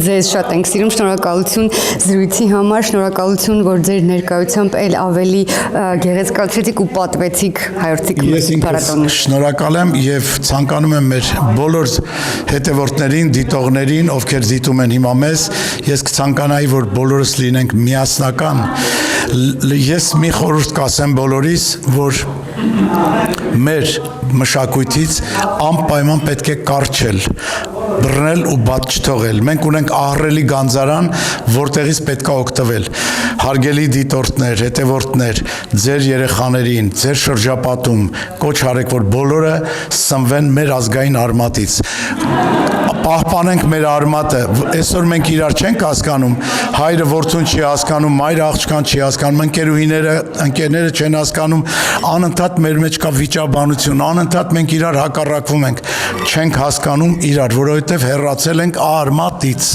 ձեզ շատ ենք սիրում, շնորհակալություն զրույցի համար, շնորհակալություն, որ ձեր ներկայությամբ էլ ավելի գեղեցկացրեցիք ու պատվեցիք հայրենիք փառատոնը։ Շնորհակալ եմ եւ ցանկանում եմ մեր բոլոր հետևորդներին, դիտողներին, ովքեր դիտում են հիմա մեզ, ես կցանկանայի, որ բոլորս լինենք միասնական։ Ես մի խորհուրդ կասեմ բոլորիս, որ մեր մշակույթից անպայման պետք է կառչել, բռնել ու բաց չթողել։ Մենք ունենք ահռելի գանձարան, որտեղից պետք է օգտվել։ Հարգելի դիտորդներ, հետևորդներ, ձեր երեխաներին, ձեր շրջապատում կոչ արեք, որ բոլորը սնվեն մեր ազգային արմատից։ Պահպանենք մեր արմատը։ Այսօր մենք իրար չենք հասկանում, հայրը որդուն չի հասկանում, մայրը աղջկան չի հասկանում, ընկերները չեն հասկանում, անընդհատ մեր մեջ կա վիճաբանություն, անընդհատ մենք իրար հակառակվում ենք, չենք հասկանում իրար, որովհետև հեռացել ենք արմատից։